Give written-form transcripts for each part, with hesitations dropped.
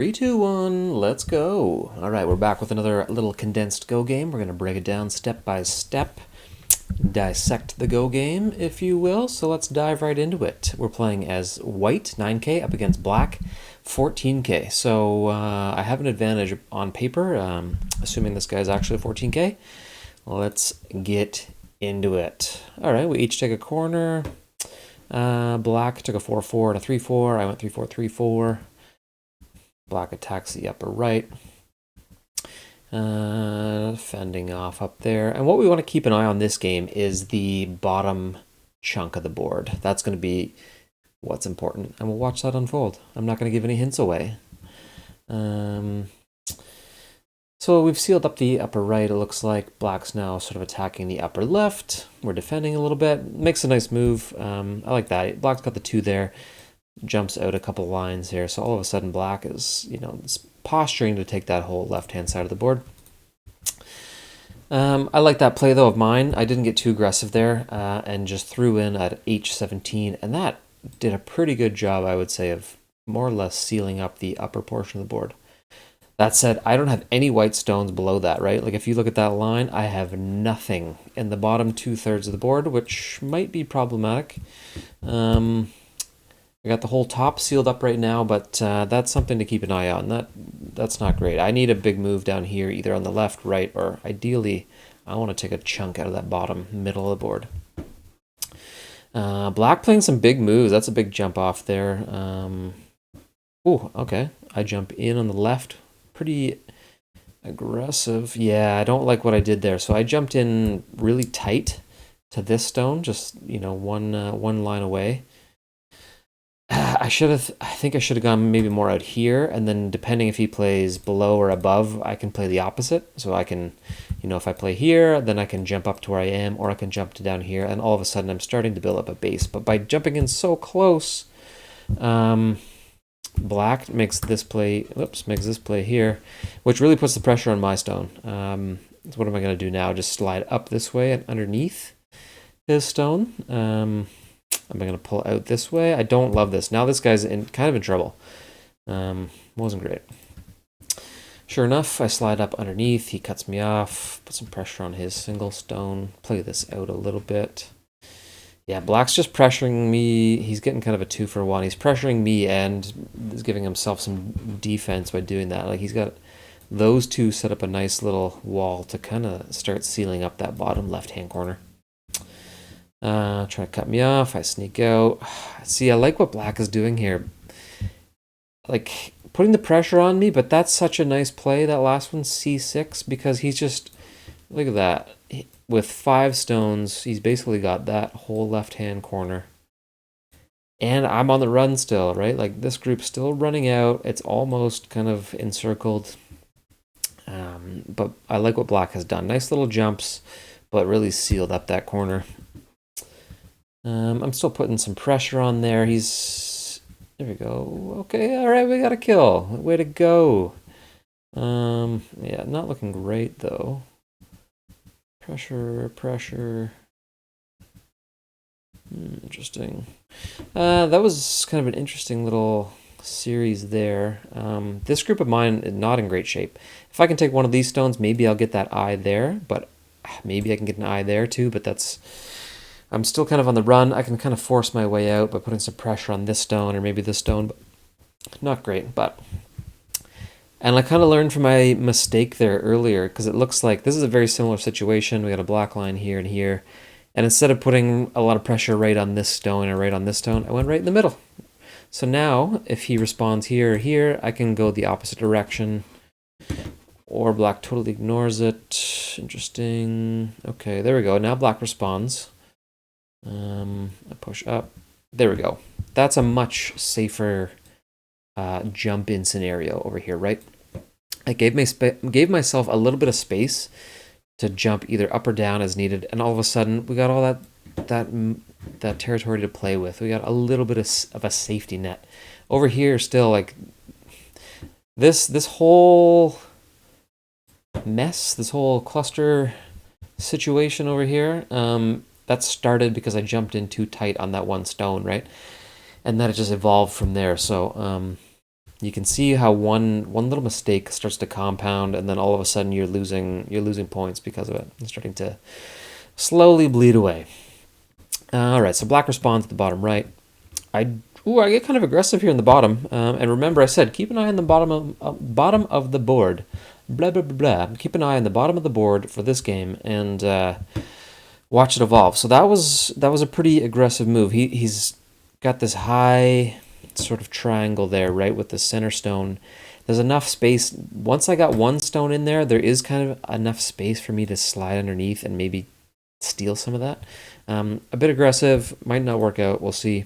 Three, two, one, let's go. All right, we're back with another little condensed Go game. We're going to break it down step by step, dissect the Go game, if you will. So let's dive right into it. We're playing as white, 9k, up against black, 14k. So I have an advantage on paper, assuming this guy's actually 14k. Let's get into it. All right, we each take a corner. Black took a 4-4 and a 3-4. I went 3-4, 3-4. Black attacks the upper right. Fending off up there. And what we want to keep an eye on this game is the bottom chunk of the board. That's going to be what's important. And we'll watch that unfold. I'm not going to give any hints away. So we've sealed up the upper right. It looks like black's now sort of attacking the upper left. We're defending a little bit. Makes a nice move. I like that. Black's got the 2 there. Jumps out a couple lines here, so all of a sudden black is, posturing to take that whole left-hand side of the board. I like that play, though, of mine. I didn't get too aggressive there and just threw in at h17, and that did a pretty good job, I would say, of more or less sealing up the upper portion of the board. That said, I don't have any white stones below that, right? Like, if you look at that line, I have nothing in the bottom 2/3 of the board, which might be problematic. I got the whole top sealed up right now, but that's something to keep an eye on. That's not great. I need a big move down here, either on the left, right, or ideally, I want to take a chunk out of that bottom middle of the board. Black playing some big moves. That's a big jump off there. Oh, okay. I jump in on the left. Pretty aggressive. Yeah, I don't like what I did there. So I jumped in really tight to this stone, just, one line away. I think I should have gone maybe more out here, and then depending if he plays below or above, I can play the opposite. So I can, if I play here, then I can jump up to where I am, or I can jump to down here, and all of a sudden I'm starting to build up a base. But by jumping in so close, black makes this play here, which really puts the pressure on my stone. So what am I going to do now? Just slide up this way and underneath his stone. Am I going to pull out this way? I don't love this. Now this guy's kind of in trouble. Wasn't great. Sure enough, I slide up underneath. He cuts me off. Put some pressure on his single stone. Play this out a little bit. Yeah, black's just pressuring me. He's getting kind of a 2-for-1. He's pressuring me and is giving himself some defense by doing that. Like, he's got those two set up a nice little wall to kind of start sealing up that bottom left-hand corner. Trying to cut me off. I sneak out. See, I like what black is doing here. Like, putting the pressure on me, but that's such a nice play, that last one, c6, because he's just, look at that. With 5 stones, he's basically got that whole left-hand corner. And I'm on the run still, right? Like, this group's still running out. It's almost kind of encircled. But I like what black has done. Nice little jumps, but really sealed up that corner. I'm still putting some pressure on there. There we go. Okay, all right, we got a kill. Way to go. Yeah, not looking great though. Pressure. Interesting. That was kind of an interesting little series there. This group of mine is not in great shape. If I can take one of these stones, maybe I'll get that eye there, but maybe I can get an eye there too, but I'm still kind of on the run. I can kind of force my way out by putting some pressure on this stone or maybe this stone, but not great. And I kind of learned from my mistake there earlier, because it looks like this is a very similar situation. We got a black line here and here, and instead of putting a lot of pressure right on this stone or right on this stone, I went right in the middle. So now, if he responds here or here, I can go the opposite direction, or black totally ignores it. Interesting. Okay, there we go. Now black responds. I push up. There we go. That's a much safer jump in scenario over here, right? I gave myself a little bit of space to jump either up or down as needed, and all of a sudden we got all that territory to play with. We got a little bit of a safety net. Over here still, like, this whole mess, this whole cluster situation over here, that started because I jumped in too tight on that one stone, right? And then it just evolved from there. So You can see how one little mistake starts to compound, and then all of a sudden you're losing points because of it. It's starting to slowly bleed away. All right, so black responds at the bottom right. I get kind of aggressive here in the bottom, and remember I said keep an eye on the bottom of the board. Blah blah blah blah. Keep an eye on the bottom of the board for this game and watch it evolve. So that was a pretty aggressive move. He's got this high sort of triangle there, right, with the center stone. There's enough space. Once I got one stone in there, there is kind of enough space for me to slide underneath and maybe steal some of that. A bit aggressive, might not work out. We'll see.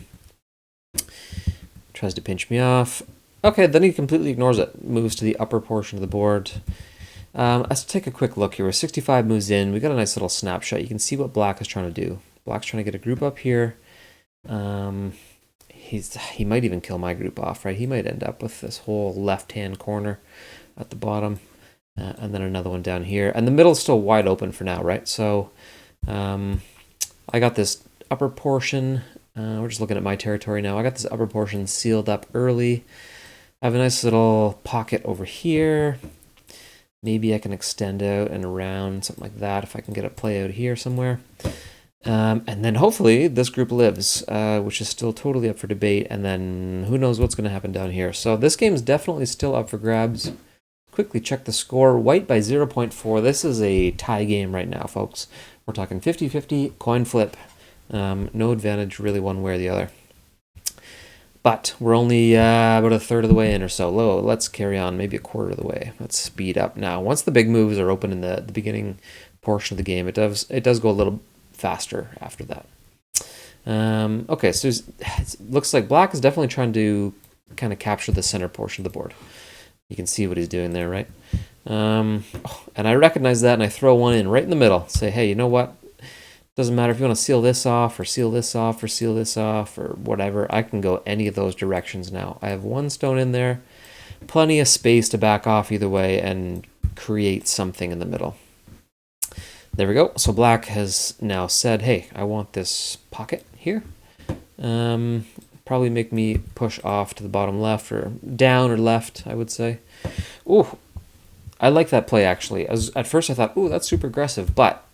Tries to pinch me off. Okay, then he completely ignores it. Moves to the upper portion of the board. Let's take a quick look here. We're 65 moves in. We got a nice little snapshot. You can see what black is trying to do. Black's trying to get a group up here. He might even kill my group off, right? He might end up with this whole left-hand corner at the bottom, and then another one down here. And the middle's still wide open for now, right? So I got this upper portion. We're just looking at my territory now. I got this upper portion sealed up early. I have a nice little pocket over here. Maybe I can extend out and around, something like that, if I can get a play out here somewhere. And then hopefully this group lives, which is still totally up for debate. And then who knows what's going to happen down here. So this game is definitely still up for grabs. Quickly check the score. White by 0.4. This is a tie game right now, folks. We're talking 50-50, coin flip. No advantage really one way or the other. But we're only about a third of the way in or so. Let's carry on, maybe a quarter of the way. Let's speed up now. Once the big moves are open in the beginning portion of the game, it does go a little faster after that. Okay, so it looks like black is definitely trying to kind of capture the center portion of the board. You can see what he's doing there, right? And I recognize that, and I throw one in right in the middle. Say, hey, you know what? Doesn't matter if you want to seal this off or seal this off or seal this off or whatever. I can go any of those directions now. I have one stone in there, plenty of space to back off either way and create something in the middle. There we go. So black has now said, hey, I want this pocket here. Probably make me push off to the bottom left or down or left, I would say. Ooh, I like that play actually. At first I thought, ooh, that's super aggressive, but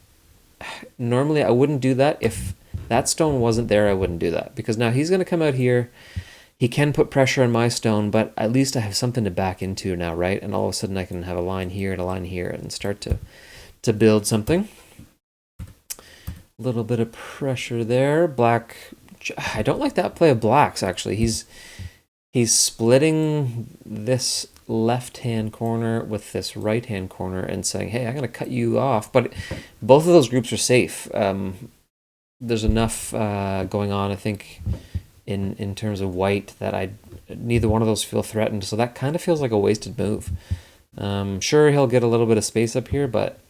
normally I wouldn't do that. If that stone wasn't there, I wouldn't do that, because now he's going to come out here. He can put pressure on my stone, but at least I have something to back into now, right? And all of a sudden I can have a line here and a line here and start to build something. A little bit of pressure there. Black, I don't like that play of black's actually. He's splitting this left-hand corner with this right-hand corner and saying, hey, I'm going to cut you off. But both of those groups are safe. There's enough going on, I think, in terms of white that neither one of those feel threatened. So that kind of feels like a wasted move. Sure, he'll get a little bit of space up here, but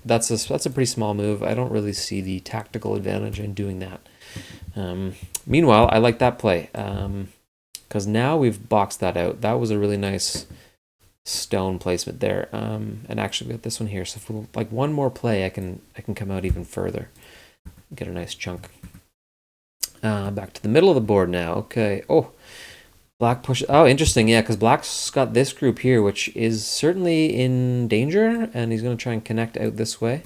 that's a pretty small move. I don't really see the tactical advantage in doing that. Meanwhile, I like that play. Because now we've boxed that out. That was a really nice stone placement there. And actually we got this one here. So if we like one more play, I can come out even further. Get a nice chunk. Back to the middle of the board now. Okay. Oh, black push. Oh, interesting. Yeah, because black's got this group here, which is certainly in danger, and he's going to try and connect out this way.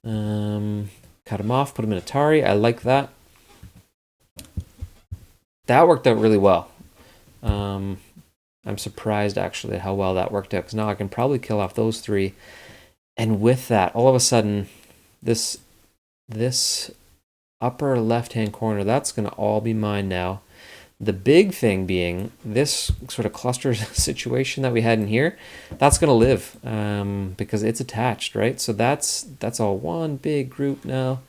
Cut him off. Put him in Atari. I like that. That worked out really well. I'm surprised actually at how well that worked out, because now I can probably kill off those three. And with that, all of a sudden, this upper left-hand corner, that's going to all be mine now. The big thing being this sort of cluster situation that we had in here, that's going to live because it's attached, right? So that's all one big group now.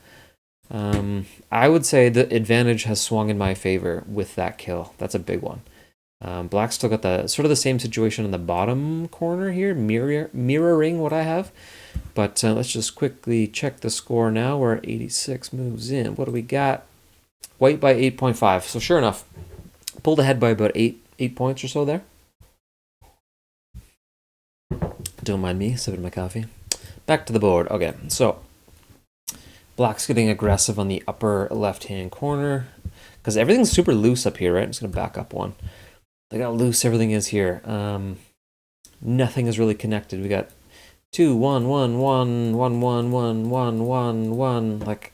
I would say the advantage has swung in my favor with that kill. That's a big one. Black still got the sort of the same situation in the bottom corner here, mirroring what I have. But let's just quickly check the score now. We're at 86 moves in. What do we got? White by 8.5. So sure enough, pulled ahead by about 8 points or so there. Don't mind me sipping my coffee. Back to the board. Okay, so black's getting aggressive on the upper left-hand corner because everything's super loose up here, right? I'm just going to back up one. Look how loose everything is here. Nothing is really connected. We got 2, 1, 1, 1, 1, 1, 1, 1, 1, 1. Like,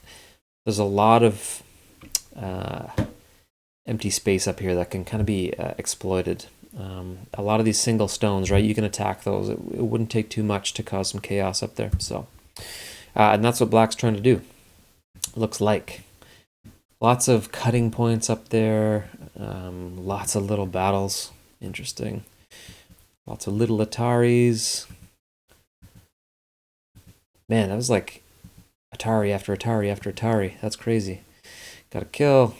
there's a lot of empty space up here that can kind of be exploited. A lot of these single stones, right? You can attack those. It wouldn't take too much to cause some chaos up there. So, and that's what Black's trying to do. Looks like lots of cutting points up there. Lots of little battles. Interesting. Lots of little Ataris. Man, that was like Atari after Atari after Atari. That's crazy. Got to kill.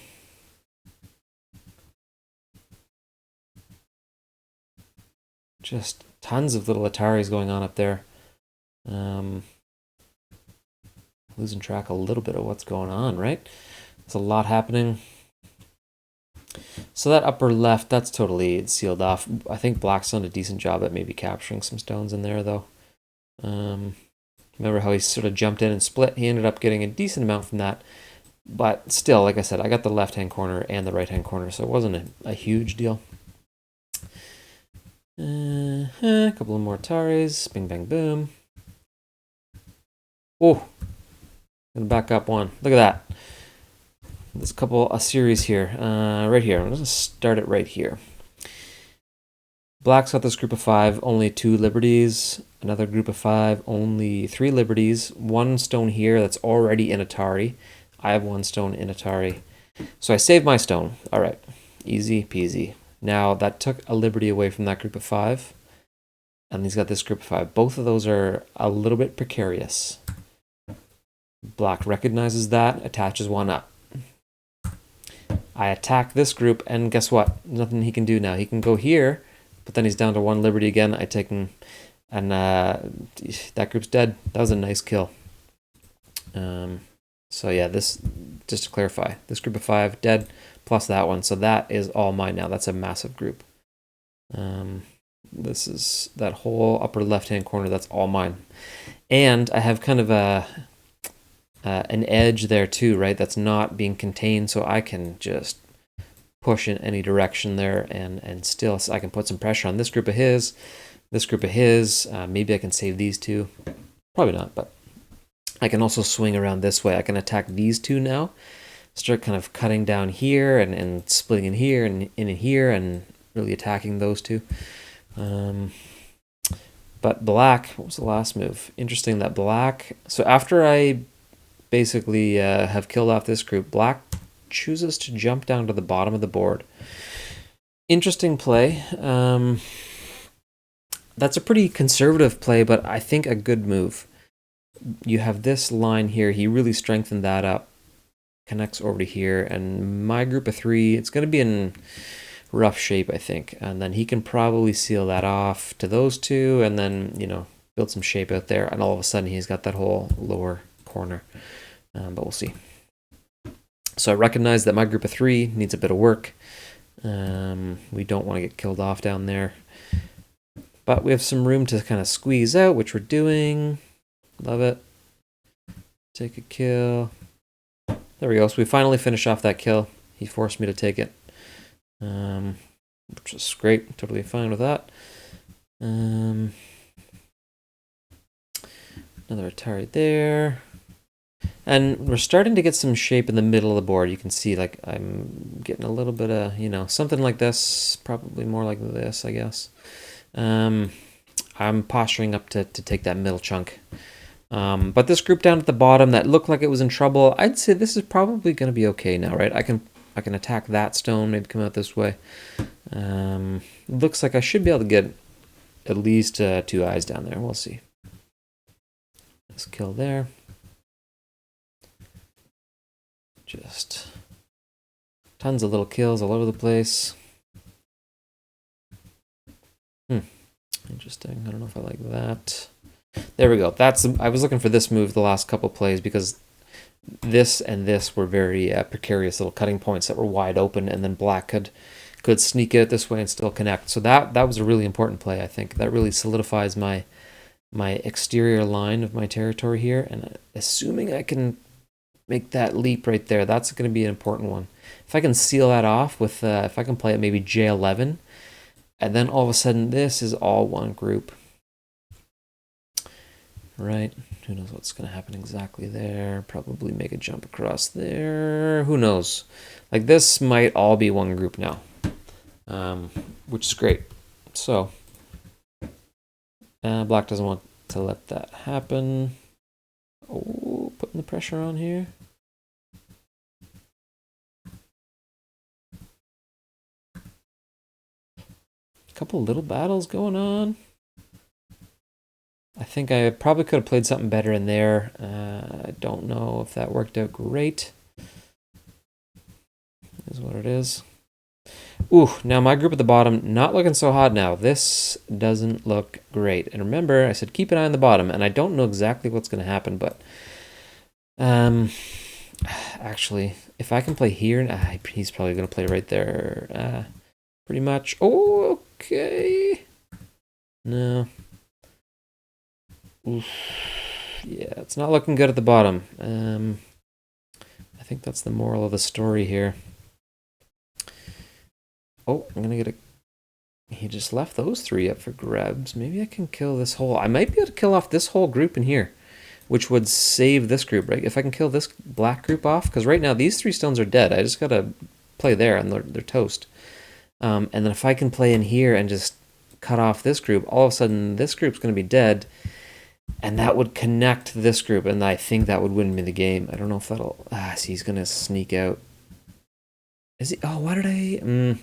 Just tons of little Ataris going on up there. Losing track a little bit of what's going on, right? There's a lot happening. So that upper left, that's totally sealed off. I think Black's done a decent job at maybe capturing some stones in there, though. Remember how he sort of jumped in and split? He ended up getting a decent amount from that. But still, like I said, I got the left-hand corner and the right-hand corner, so it wasn't a huge deal. A couple of more Ataris. Bing, bang, boom. Oh, gonna back up one. Look at that. There's a series here. Right here. I'm gonna start it right here. Black's got this group of 5, only 2 liberties. Another group of 5, only 3 liberties. 1 stone here that's already in Atari. I have 1 stone in Atari. So I saved my stone. All right, easy peasy. Now that took a liberty away from that group of 5. And he's got this group of 5. Both of those are a little bit precarious. Black recognizes that, attaches 1 up. I attack this group, and guess what? Nothing he can do now. He can go here, but then he's down to 1 liberty again. I take him, and that group's dead. That was a nice kill. So yeah, this, just to clarify, this group of 5 dead, plus that one. So that is all mine now. That's a massive group. This is that whole upper left-hand corner. That's all mine. And I have kind of an edge there too, right? That's not being contained, so I can just push in any direction there, and still I can put some pressure on this group of his, this group of his. Maybe I can save these 2. Probably not, but I can also swing around this way. I can attack these 2 now, start kind of cutting down here and splitting in here and in here and really attacking those 2. But Black, what was the last move? Interesting that Black, so after I basically have killed off this group, Black chooses to jump down to the bottom of the board. Interesting play. That's a pretty conservative play, but I think a good move. You have this line here. He really strengthened that up. Connects over to here, and my group of 3, it's going to be in rough shape, I think. And then he can probably seal that off to those 2, and then, build some shape out there. And all of a sudden, he's got that whole lower corner. But we'll see. So I recognize that my group of 3 needs a bit of work. We don't want to get killed off down there. But we have some room to kind of squeeze out, which we're doing. Love it. Take a kill. There we go. So we finally finish off that kill. He forced me to take it. Which is great. Totally fine with that. Another Atari there. And we're starting to get some shape in the middle of the board. You can see, like, I'm getting a little bit of, something like this. Probably more like this, I guess. I'm posturing up to take that middle chunk. But this group down at the bottom that looked like it was in trouble, I'd say this is probably going to be okay now, right? I can attack that stone, maybe come out this way. Looks like I should be able to get at least 2 eyes down there. We'll see. Let's kill there. Just tons of little kills all over the place. Interesting. I don't know if I like that. There we go. I was looking for this move the last couple plays because this and this were very precarious little cutting points that were wide open, and then Black could sneak out this way and still connect. So that was a really important play, I think. That really solidifies my exterior line of my territory here, and assuming I can make that leap right there, that's going to be an important one. If I can seal that off with, if I can play it maybe J11, And then all of a sudden, this is all one group. Right? Who knows what's going to happen exactly there? Probably make a jump across there. Who knows? Like, this might all be one group now, which is great. So, black doesn't want to let that happen. Oh, putting the pressure on here. A couple little battles going on. I think I probably could have played something better in there. I don't know if that worked out great. Is what it is. Ooh, now my group at the bottom, not looking so hot now. This doesn't look great. And remember, I said keep an eye on the bottom, and I don't know exactly what's going to happen, but actually, if I can play here, he's probably going to play right there, pretty much. Oh, okay. No. Oof. Yeah, it's not looking good at the bottom. I think that's the moral of the story here. Oh, I'm going to get a... He just left those three up for grabs. Maybe I can kill this whole... I might be able to kill off this whole group in here, which would save this group, right? If I can kill this black group off, because right now these 3 stones are dead. I just got to play there, and they're toast. And then if I can play in here and just cut off this group, all of a sudden this group's going to be dead, and that would connect this group, and I think that would win me the game. I don't know if that'll... see, he's going to sneak out. Is he... Oh, why did I...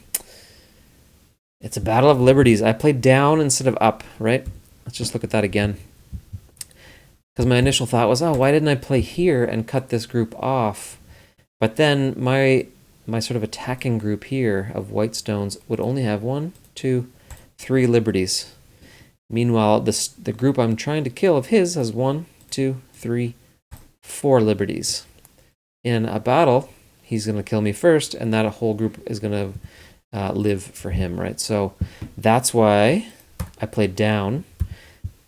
It's a battle of liberties. I played down instead of up, right? Let's just look at that again. Because my initial thought was, oh, why didn't I play here and cut this group off? But then my sort of attacking group here of white stones would only have 1, 2, 3 liberties. Meanwhile, the group I'm trying to kill of his has 1, 2, 3, 4 liberties. In a battle, he's going to kill me first, and that whole group is going to live for him, right? So that's why I played down.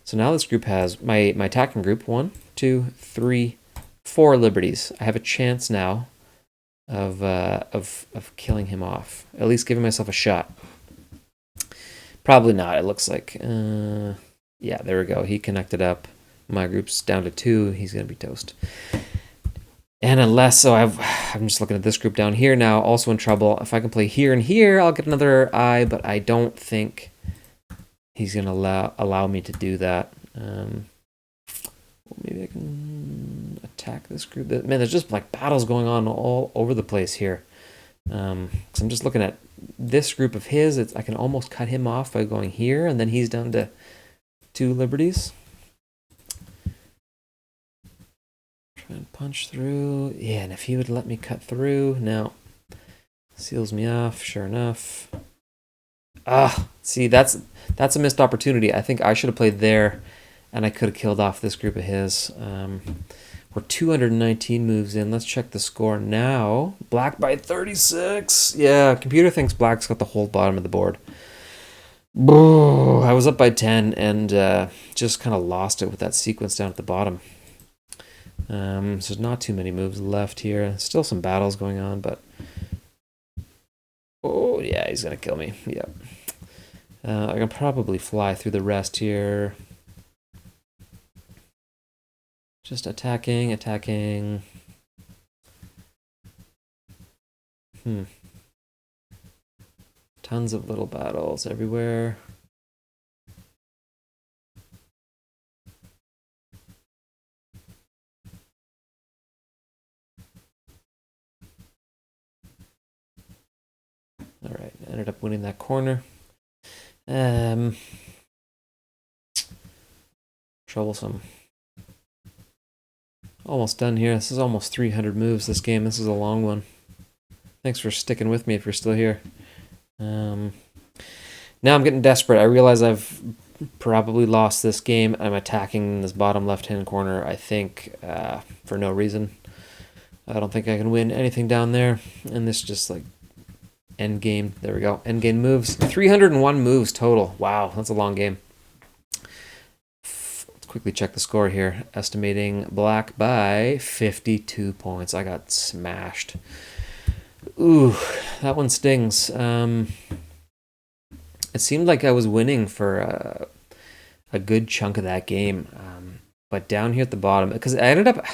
So now this group has my attacking group 1, 2, 3, 4 liberties. I have a chance now of killing him off. At least giving myself a shot. Probably not. It looks like. Yeah, there we go. He connected up. My group's down to 2. He's gonna be toast. And unless, so I'm just looking at this group down here now, also in trouble. If I can play here and here, I'll get another eye, but I don't think he's going to allow me to do that. Maybe I can attack this group. Man, there's just like battles going on all over the place here. Because I'm just looking at this group of his. I can almost cut him off by going here, and then he's down to 2 liberties. And punch through. Yeah, and if he would let me cut through. Now, seals me off, sure enough. See, that's a missed opportunity. I think I should have played there, and I could have killed off this group of his. We're 219 moves in. Let's check the score now. Black by 36. Yeah, computer thinks black's got the whole bottom of the board. I was up by 10 and just kind of lost it with that sequence down at the bottom. So there's not too many moves left here. Still some battles going on, but... Oh, yeah, he's going to kill me. Yep. I can probably fly through the rest here. Just attacking. Tons of little battles everywhere. All right, ended up winning that corner. Troublesome. Almost done here. This is almost 300 moves, this game. This is a long one. Thanks for sticking with me if you're still here. Now I'm getting desperate. I realize I've probably lost this game. I'm attacking this bottom left-hand corner, I think, for no reason. I don't think I can win anything down there. And this just like end game. There we go. End game moves. 301 moves total. Wow, that's a long game. Let's quickly check the score here. Estimating black by 52 points. I got smashed. Ooh, that one stings. it seemed like I was winning for a good chunk of that game. But down here at the bottom, because I ended up,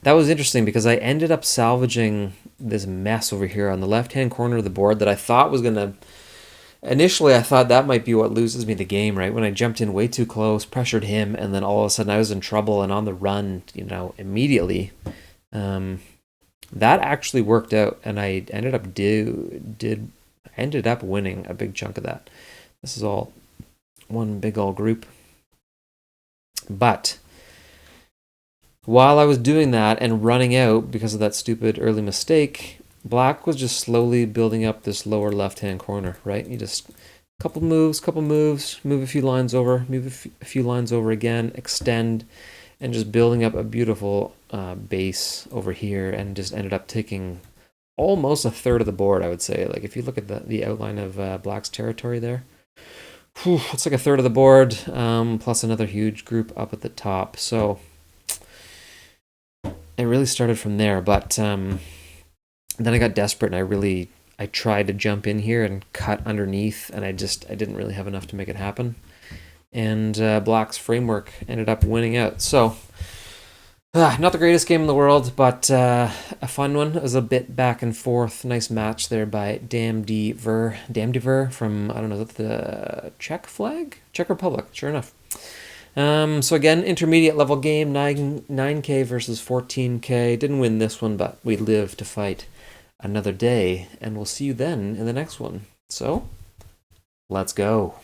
that was interesting because I ended up salvaging this mess over here on the left-hand corner of the board that I thought was going to, initially I thought that might be what loses me the game, right? When I jumped in way too close, pressured him, and then all of a sudden I was in trouble and on the run, immediately. That actually worked out, and I ended up winning a big chunk of that. This is all one big old group. But while I was doing that and running out because of that stupid early mistake, black was just slowly building up this lower left-hand corner, right? You just couple moves, move a few lines over, move a few lines over again, extend, and just building up a beautiful base over here, and just ended up taking almost a third of the board, I would say. Like if you look at the outline of black's territory there, it's like a third of the board, plus another huge group up at the top. So it really started from there, but then I got desperate and I tried to jump in here and cut underneath, and I didn't really have enough to make it happen. And black's framework ended up winning out. So not the greatest game in the world, but a fun one. It was a bit back and forth. Nice match there by Damdiver from, I don't know, is that the Czech flag? Czech Republic, sure enough. So again, intermediate level game, 9K versus 14K. Didn't win this one, but we live to fight another day, and we'll see you then in the next one. So, let's go.